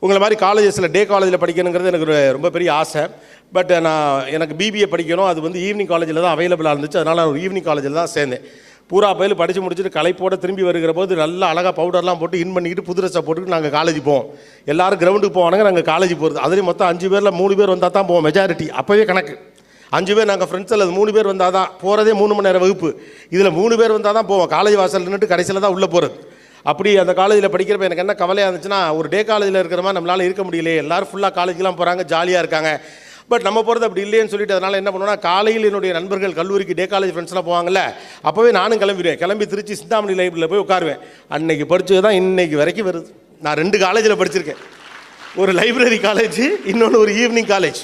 உங்களை மாதிரி காலேஜஸில் டே காலேஜில் படிக்கணுங்கிறது எனக்கு ரொம்ப பெரிய ஆசை. பட் எனக்கு பிபிஏ படிக்கணும், அது வந்து ஈவினிங் காலேஜில் தான் அவைலபிளாக இருந்துச்சு. அதனால் நான் ஒரு ஈவினிங் காலேஜில் தான் சேர்ந்தேன். பூரா பயில படித்து முடிச்சுட்டு களைப்போட திரும்பி வருகிற போது நல்லா அழகாக பவுடர்லாம் போட்டு இன் பண்ணிக்கிட்டு புது ட்ரெஸ்ஸை போட்டுக்கிட்டு நாங்கள் காலேஜ் போவோம். எல்லோரும் கிரவுண்டுக்கு போவானுங்க, நாங்கள் காலேஜ் போகிறது. அதுலேயும் மொத்தம் 5 பேரில் 3 பேர் வந்தால் தான் போவோம். மெஜாரிட்டி அப்போவே கணக்கு 5 பேர் நாங்கள் ஃப்ரெண்ட்ஸில், அது 3 பேர் வந்தால் தான் போகிறதே. 3 மணி நேரம் வகுப்பு, இதில் 3 பேர் வந்தால் தான் போவோம். காலேஜ் வாசல் நின்றுட்டு கடைசியில் தான் உள்ளே போகிறது. அப்படி அந்த காலேஜில் படிக்கிறப்ப எனக்கு என்ன கவலையாக இருந்துச்சுன்னா, ஒரு டே காலேஜில் இருக்கிற மாதிரி நம்மளால் இருக்க முடியலையே. எல்லோரும் ஃபுல்லாக காலேஜ்லாம் போகிறாங்க, ஜாலியாக இருக்காங்க. பட் நம்ம போகிறது அப்படி இல்லைன்னு சொல்லிட்டு அதனால் என்ன பண்ணுவோன்னா, காலையில் என்னுடைய நண்பர்கள் கல்லூரிக்கு டே காலேஜ் ஃப்ரெண்ட்ஸ்லாம் போவாங்கல்ல, அப்போவே நானும் கிளம்பிடுவேன். கிளம்பி திருச்சி சிந்தாமணி லைப்ரரியில் போய் உட்காருவேன். அன்னைக்கு படித்தது தான் இன்றைக்கு வரைக்கும் வருது. நான் 2 காலேஜில் படிச்சிருக்கேன், ஒரு லைப்ரரி காலேஜ், இன்னொன்று ஒரு ஈவினிங் காலேஜ்.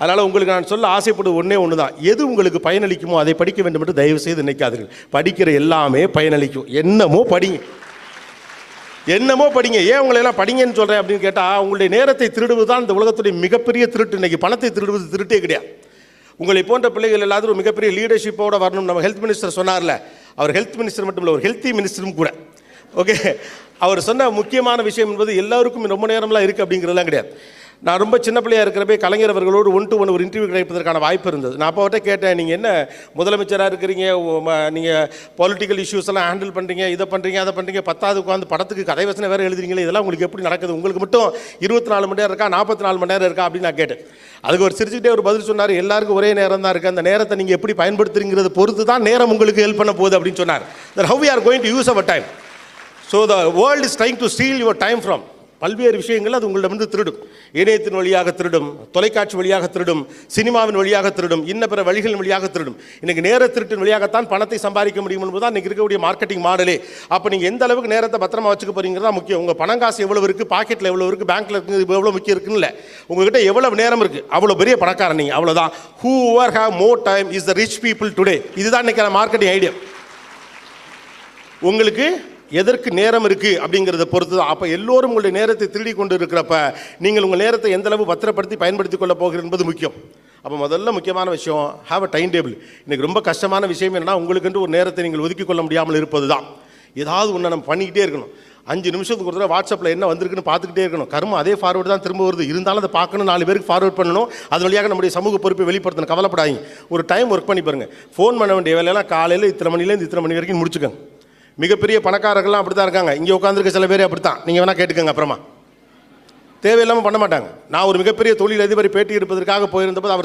அதனால் உங்களுக்கு நான் சொல்ல ஆசைப்படுவது ஒன்று தான், எது உங்களுக்கு பயனளிக்குமோ அதை படிக்க வேண்டும் என்று தயவு செய்து நினைக்காதீர்கள். படிக்கிற எல்லாமே பயனளிக்கும். என்னமோ படிங்க, என்னமோ படிங்க. ஏன் உங்களையெல்லாம் படிங்கன்னு சொல்கிறேன் அப்படின்னு கேட்டால், உங்களுடைய நேரத்தை திருடுவது தான் இந்த உலகத்துடைய மிகப்பெரிய திருட்டு. இன்றைக்கி பணத்தை திருடுவது திருட்டே கிடையாது. உங்களை போன்ற பிள்ளைகள் எல்லாரும் ஒரு மிகப்பெரிய லீடர்ஷிப்போடு வரணும். நம்ம ஹெல்த் மினிஸ்டர் சொன்னார்ல, அவர் ஹெல்த் மினிஸ்டர் மட்டும் இல்லை, ஒரு ஹெல்த்தி மினிஸ்டரும் கூட. ஓகே, அவர் சொன்ன முக்கியமான விஷயம் என்பது எல்லாருக்கும் ரொம்ப நேரம்லாம் இருக்குது அப்படிங்கிறதுலாம் கிடையாது. நான் ரொம்ப சின்ன பிள்ளையாக இருக்கிறப்பே கலைஞர் அவர்களோடு 1-to-1 ஒரு இன்டர்வியூ கிடைப்பதற்கான வாய்ப்பு இருந்தது. நான் அப்போ அவர்கிட்ட கேட்டேன், நீங்கள் என்ன முதலமைச்சராக இருக்கிறீங்க, நீங்கள் பொலிட்டிக்கல் இஷ்யூஸ் எல்லாம் ஹேண்டில் பண்ணுறீங்க, இதை பண்ணுறீங்க, அதை பண்ணுறீங்க, 10வது உட்காந்து படத்துக்கு கதை வசனம் வேறு எழுதுறீங்களே, இதெல்லாம் உங்களுக்கு எப்படி நடக்குது? உங்களுக்கு மட்டும் 24 மணி நேரம் இருக்கா, 44 மணி நேரம் இருக்கா அப்படின்னு நான் கேட்டேன். அதுக்கு ஒரு சிரிச்சுக்கிட்டே ஒரு பதில் சொன்னார், எல்லாருக்கும் ஒரே நேரம் தான் இருக்குது, அந்த நேரத்தை நீங்கள் எப்படி பயன்படுத்துறீங்கிறத பொறுத்து தான் நேரம் உங்களுக்கு ஹெல்ப் பண்ண போகுது அப்படின்னு சொன்னார். That how we are going to use our time. So the world is trying to steal your time from பல்வேறு விஷயங்கள் அது உங்களிடம் திருடும். இணையத்தின் வழியாக திருடும், தொலைக்காட்சி வழியாக திருடும், சினிமாவின் வழியாக திருடும், இன்ன பிற வழிகளின் வழியாக திருடும். இன்றைக்கி நேர திருட்டின் வழியாகத்தான் பணத்தை சம்பாதிக்க முடியும் என்பதுதான் இன்றைக்கி இருக்கக்கூடிய மார்க்கெட்டிங் மாடலே. அப்போ நீங்கள் எந்த அளவுக்கு நேரத்தை பத்திரமா வச்சுக்க போறீங்கிறதா முக்கியம். உங்கள் பணம் காசு எவ்வளோ இருக்குது, பாக்கெட்டில் எவ்வளோ இருக்குது, பேங்க்கில் இருக்குது, எவ்வளோ முக்கியம் இருக்குன்னு இல்லை, உங்கள்கிட்ட எவ்வளோ நேரம் இருக்குது, அவ்வளோ பெரிய பணக்காரன் நீங்கள், அவ்வளோதான். whoever have more time is the rich people today. இதுதான் இன்றைக்கி மார்க்கெட்டிங் ஐடியா. உங்களுக்கு எதற்கு நேரம் இருக்குது அப்படிங்கிறத பொறுத்து தான். அப்போ எல்லோரும் உங்களுடைய நேரத்தை திருடி கொண்டு இருக்கிறப்ப நீங்கள் உங்கள் நேரத்தை எந்தளவு பத்திரப்படுத்தி பயன்படுத்தி கொள்ள போகிறது என்பது முக்கியம். அப்போ முதல்ல முக்கியமான விஷயம், ஹாவ் அ டைம் டேபிள். இன்றைக்கி ரொம்ப கஷ்டமான விஷயம் என்னன்னா, உங்களுக்கென்று ஒரு நேரத்தை நீங்கள் ஒதுக்கி கொள்ள முடியாமல் இருப்பது தான். ஏதாவது ஒன்று நம்ம பண்ணிக்கிட்டே இருக்கணும். 5 நிமிஷத்துக்கு ஒரு தடவை வாட்ஸ்அப்பில் என்ன வந்திருக்குன்னு பார்த்துக்கிட்டே இருக்கணும். கர்மம் அதே ஃபார்வர்டு தான் திரும்ப வருது, இருந்தாலும் அதை பார்க்கணும், 4 பேருக்கு ஃபார்வர்ட் பண்ணணும். அது வழியாக நம்முடைய சமூக பொறுப்பை வெளிப்படுத்தணும். கவலைப்படாதீங்க, ஒரு டைம் ஒர்க் பண்ணி பாருங்கள். ஃபோன் பண்ண வேண்டிய வேலையெல்லாம் காலையில் இத்தனை மணிலேருந்து இத்தனை மணி வரைக்கும் முடிச்சுக்கோங்க. மிகப்பெரிய பணக்காரர்கள்லாம் அப்படி தான் இருக்காங்க. இங்கே உட்காந்துருக்க சில பேர் அப்படி தான், நீங்கள் வேணால் கேட்டுக்கோங்க. அப்புறமா தேவையில்லாமல் பண்ண மாட்டாங்க. நான் ஒரு மிகப்பெரிய தொழில் அதிபரை பேட்டி எடுப்பதற்காக போயிருந்தபோது அவர்